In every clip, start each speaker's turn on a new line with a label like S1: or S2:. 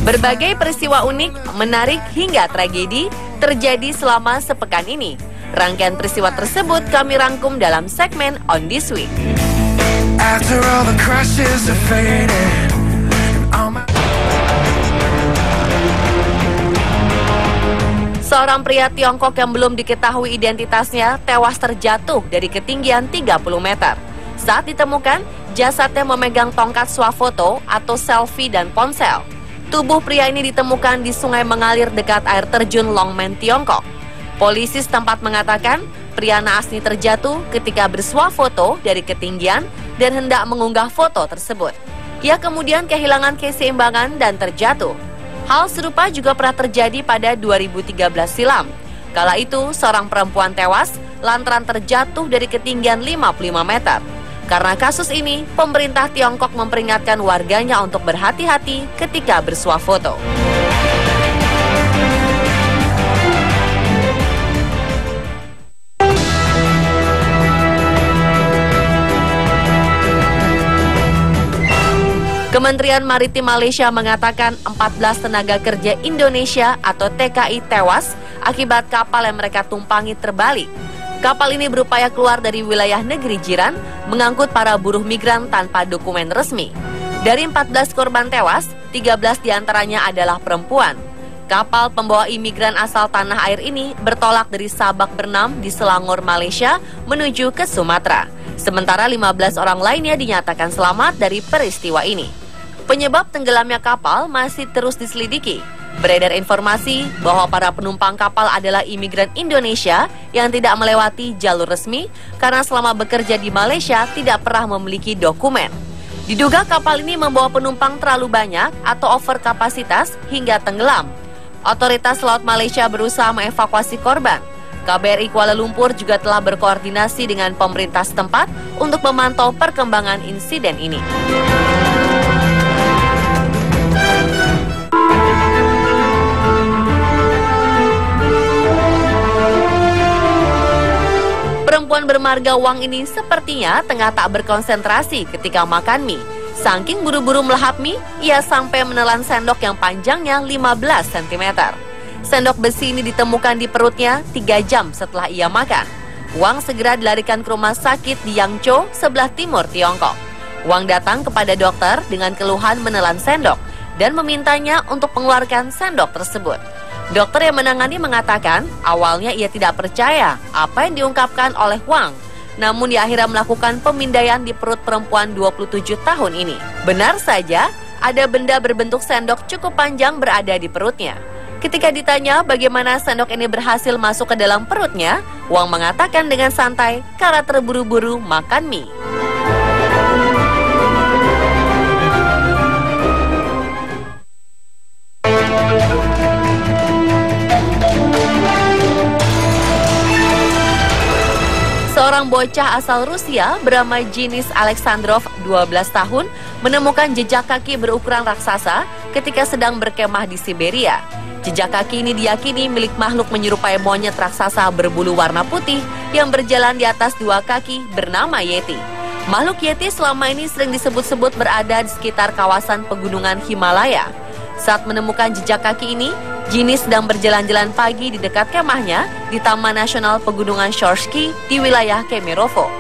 S1: Berbagai peristiwa unik, menarik hingga tragedi terjadi selama sepekan ini. Rangkaian peristiwa tersebut kami rangkum dalam segmen On This Week.
S2: After all the crashes are faded,
S1: Seorang pria Tiongkok yang belum diketahui identitasnya tewas terjatuh dari ketinggian 30 meter. Saat ditemukan, jasadnya memegang tongkat swafoto atau selfie dan ponsel. Tubuh pria ini ditemukan di sungai mengalir dekat air terjun Longmen, Tiongkok. Polisi setempat mengatakan pria naas ini terjatuh ketika bersuah foto dari ketinggian dan hendak mengunggah foto tersebut. Ia kemudian kehilangan keseimbangan dan terjatuh. Hal serupa juga pernah terjadi pada 2013 silam. Kala itu, seorang perempuan tewas lantaran terjatuh dari ketinggian 55 meter. Karena kasus ini, pemerintah Tiongkok memperingatkan warganya untuk berhati-hati ketika bersuah foto. Kementerian Maritim Malaysia mengatakan 14 tenaga kerja Indonesia atau TKI tewas akibat kapal yang mereka tumpangi terbalik. Kapal ini berupaya keluar dari wilayah negeri jiran, mengangkut para buruh migran tanpa dokumen resmi. Dari 14 korban tewas, 13 diantaranya adalah perempuan. Kapal pembawa imigran asal tanah air ini bertolak dari Sabak Bernam di Selangor, Malaysia, menuju ke Sumatera. Sementara 15 orang lainnya dinyatakan selamat dari peristiwa ini. Penyebab tenggelamnya kapal masih terus diselidiki. Beredar informasi bahwa para penumpang kapal adalah imigran Indonesia yang tidak melewati jalur resmi karena selama bekerja di Malaysia tidak pernah memiliki dokumen. Diduga kapal ini membawa penumpang terlalu banyak atau over kapasitas hingga tenggelam. Otoritas Laut Malaysia berusaha mengevakuasi korban. KBRI Kuala Lumpur juga telah berkoordinasi dengan pemerintah setempat untuk memantau perkembangan insiden ini. Perempuan bermarga Wang ini sepertinya tengah tak berkonsentrasi ketika makan mie. Saking buru-buru melahap mie, ia sampai menelan sendok yang panjangnya 15 cm. Sendok besi ini ditemukan di perutnya 3 jam setelah ia makan. Wang segera dilarikan ke rumah sakit di Yangzhou, sebelah timur Tiongkok. Wang datang kepada dokter dengan keluhan menelan sendok dan memintanya untuk mengeluarkan sendok tersebut. Dokter yang menangani mengatakan awalnya ia tidak percaya apa yang diungkapkan oleh Wang. Namun ia akhirnya melakukan pemindaian di perut perempuan 27 tahun ini. Benar saja, ada benda berbentuk sendok cukup panjang berada di perutnya. Ketika ditanya bagaimana sendok ini berhasil masuk ke dalam perutnya, Wang mengatakan dengan santai karena terburu-buru makan mie. Seorang bocah asal Rusia bernama Denis Alexandrov, 12 tahun, menemukan jejak kaki berukuran raksasa ketika sedang berkemah di Siberia. Jejak kaki ini diyakini milik makhluk menyerupai monyet raksasa berbulu warna putih yang berjalan di atas 2 kaki bernama Yeti. Makhluk Yeti selama ini sering disebut-sebut berada di sekitar kawasan pegunungan Himalaya. Saat menemukan jejak kaki ini, Denis sedang berjalan-jalan pagi di dekat kemahnya di Taman Nasional Pegunungan Shorsky di wilayah Kemerovo.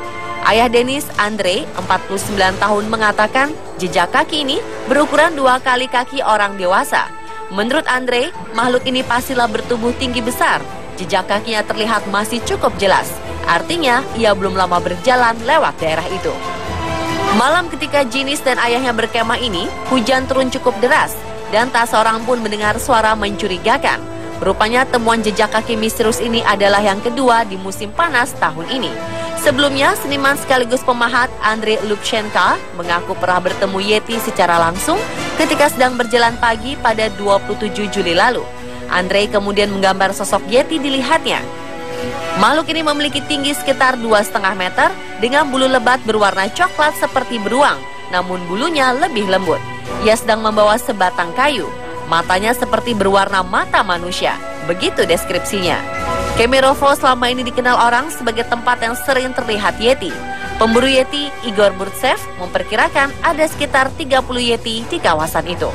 S1: Ayah Denis, Andre, 49 tahun mengatakan jejak kaki ini berukuran 2 kali kaki orang dewasa. Menurut Andre, makhluk ini pastilah bertubuh tinggi besar. Jejak kakinya terlihat masih cukup jelas. Artinya, ia belum lama berjalan lewat daerah itu. Malam ketika Denis dan ayahnya berkemah ini, hujan turun cukup deras. Dan tak seorang pun mendengar suara mencurigakan. Rupanya temuan jejak kaki misterius ini adalah yang kedua di musim panas tahun ini. Sebelumnya, seniman sekaligus pemahat Andrei Lubchenko mengaku pernah bertemu Yeti secara langsung ketika sedang berjalan pagi pada 27 Juli lalu. Andrei kemudian menggambar sosok Yeti dilihatnya. Makhluk ini memiliki tinggi sekitar 2,5 meter dengan bulu lebat berwarna coklat seperti beruang, namun bulunya lebih lembut. Ia sedang membawa sebatang kayu. Matanya seperti berwarna mata manusia. Begitu deskripsinya. Kemerovo selama ini dikenal orang sebagai tempat yang sering terlihat Yeti. Pemburu Yeti, Igor Burtsev, memperkirakan ada sekitar 30 Yeti di kawasan itu.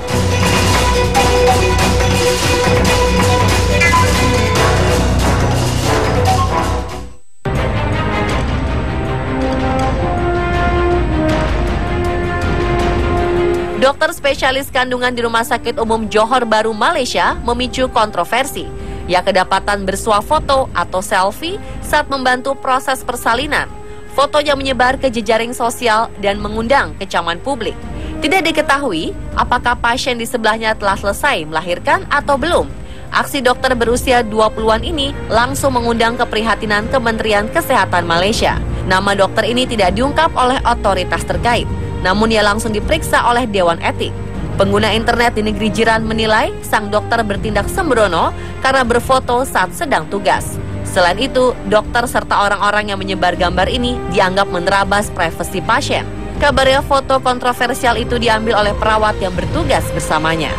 S1: Dokter spesialis kandungan di Rumah Sakit Umum Johor Bahru, Malaysia memicu kontroversi. Ia kedapatan bersuah foto atau selfie saat membantu proses persalinan. Fotonya menyebar ke jejaring sosial dan mengundang kecaman publik. Tidak diketahui apakah pasien di sebelahnya telah selesai melahirkan atau belum. Aksi dokter berusia 20-an ini langsung mengundang keprihatinan Kementerian Kesehatan Malaysia. Nama dokter ini tidak diungkap oleh otoritas terkait. Namun ia langsung diperiksa oleh Dewan Etik. Pengguna internet di negeri jiran menilai sang dokter bertindak sembrono karena berfoto saat sedang tugas. Selain itu, dokter serta orang-orang yang menyebar gambar ini dianggap menerabas privasi pasien. Kabarnya foto kontroversial itu diambil oleh perawat yang bertugas bersamanya.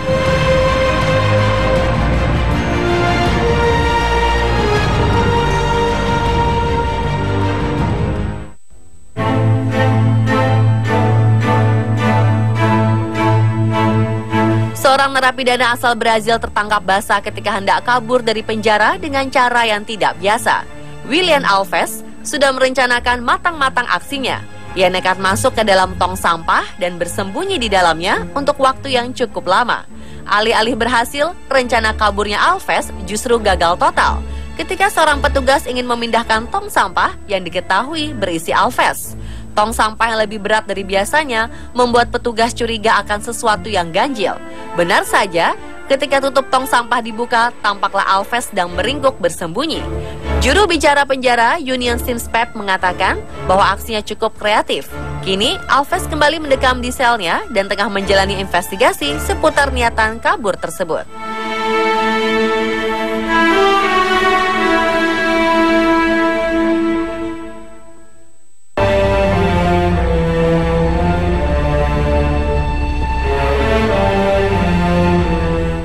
S1: Seorang narapidana asal Brazil tertangkap basah ketika hendak kabur dari penjara dengan cara yang tidak biasa. William Alves sudah merencanakan matang-matang aksinya. Ia nekat masuk ke dalam tong sampah dan bersembunyi di dalamnya untuk waktu yang cukup lama. Alih-alih berhasil, rencana kaburnya Alves justru gagal total ketika seorang petugas ingin memindahkan tong sampah yang diketahui berisi Alves. Tong sampah yang lebih berat dari biasanya membuat petugas curiga akan sesuatu yang ganjil. Benar saja, ketika tutup tong sampah dibuka, tampaklah Alves sedang meringkuk bersembunyi. Juru bicara penjara Union Simspep mengatakan bahwa aksinya cukup kreatif. Kini, Alves kembali mendekam di selnya dan tengah menjalani investigasi seputar niatan kabur tersebut.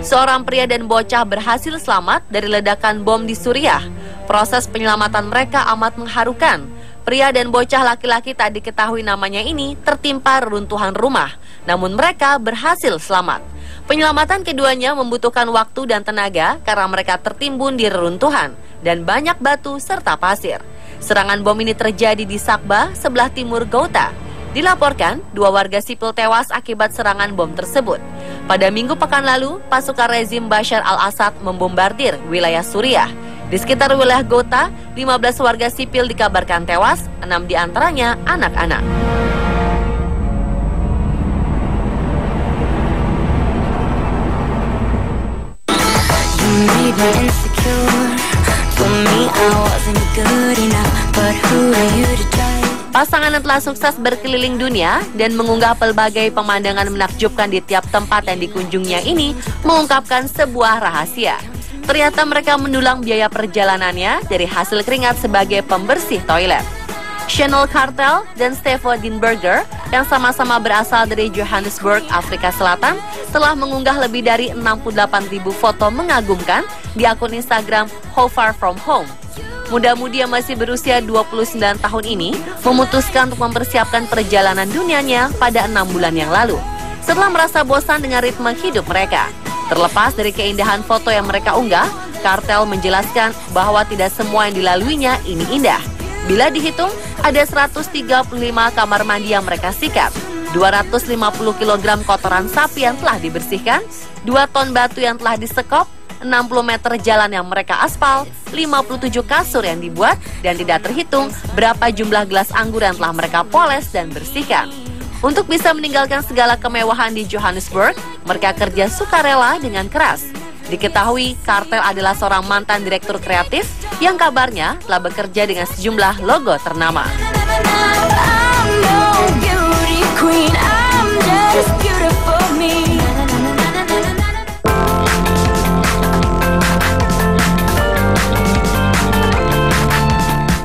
S1: Seorang pria dan bocah berhasil selamat dari ledakan bom di Suriah. Proses penyelamatan mereka amat mengharukan. Pria dan bocah laki-laki tak diketahui namanya ini tertimpa reruntuhan rumah, namun mereka berhasil selamat. Penyelamatan keduanya membutuhkan waktu dan tenaga karena mereka tertimbun di reruntuhan dan banyak batu serta pasir. Serangan bom ini terjadi di Sakba, sebelah timur Ghouta. Dilaporkan, 2 warga sipil tewas akibat serangan bom tersebut. Pada minggu pekan lalu, pasukan rezim Bashar al-Assad membombardir wilayah Suriah. Di sekitar wilayah Ghouta, 15 warga sipil dikabarkan tewas, 6 diantaranya anak-anak. Pasangan yang telah sukses berkeliling dunia dan mengunggah pelbagai pemandangan menakjubkan di tiap tempat yang dikunjungnya ini mengungkapkan sebuah rahasia. Ternyata mereka mendulang biaya perjalanannya dari hasil keringat sebagai pembersih toilet. Chanel Cartel dan Stefo Dinberger yang sama-sama berasal dari Johannesburg, Afrika Selatan telah mengunggah lebih dari 68.000 foto mengagumkan di akun Instagram How Far From Home. Muda-mudi yang masih berusia 29 tahun ini memutuskan untuk mempersiapkan perjalanan dunianya pada 6 bulan yang lalu. Setelah merasa bosan dengan ritme hidup mereka. Terlepas dari keindahan foto yang mereka unggah, Cartel menjelaskan bahwa tidak semua yang dilaluinya ini indah. Bila dihitung, ada 135 kamar mandi yang mereka sikat, 250 kg kotoran sapi yang telah dibersihkan, 2 ton batu yang telah disekop, 60 meter jalan yang mereka aspal, 57 kasur yang dibuat, dan tidak terhitung berapa jumlah gelas anggur yang telah mereka poles dan bersihkan. Untuk bisa meninggalkan segala kemewahan di Johannesburg, mereka kerja sukarela dengan keras. Diketahui, Cartel adalah seorang mantan direktur kreatif yang kabarnya telah bekerja dengan sejumlah logo ternama.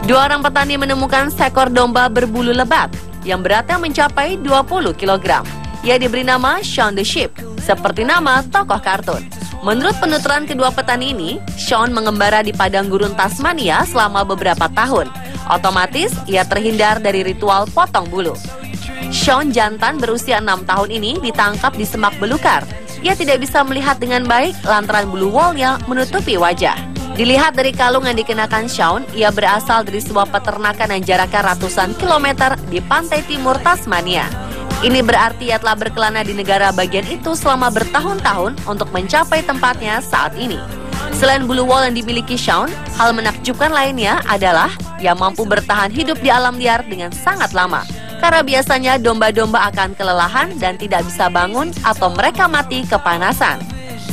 S1: Dua orang petani menemukan seekor domba berbulu lebat yang beratnya mencapai 20 kg. Ia diberi nama Shaun the Sheep, seperti nama tokoh kartun. Menurut penuturan kedua petani ini, Shaun mengembara di padang gurun Tasmania selama beberapa tahun. Otomatis, ia terhindar dari ritual potong bulu. Shaun jantan berusia 6 tahun ini ditangkap di semak belukar. Ia tidak bisa melihat dengan baik lantaran bulu wol-nya menutupi wajah. Dilihat dari kalung yang dikenakan Shaun, ia berasal dari sebuah peternakan yang jaraknya ratusan kilometer di pantai timur Tasmania. Ini berarti ia telah berkelana di negara bagian itu selama bertahun-tahun untuk mencapai tempatnya saat ini. Selain bulu wol yang dimiliki Shaun, hal menakjubkan lainnya adalah ia mampu bertahan hidup di alam liar dengan sangat lama. Karena biasanya domba-domba akan kelelahan dan tidak bisa bangun atau mereka mati kepanasan.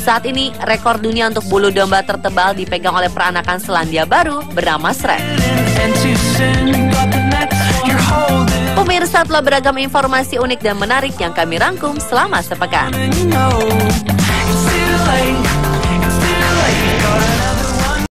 S1: Saat ini, rekor dunia untuk bulu domba tertebal dipegang oleh peranakan Selandia Baru bernama Shrek. Pemirsa, telah beragam informasi unik dan menarik yang kami rangkum selama sepekan.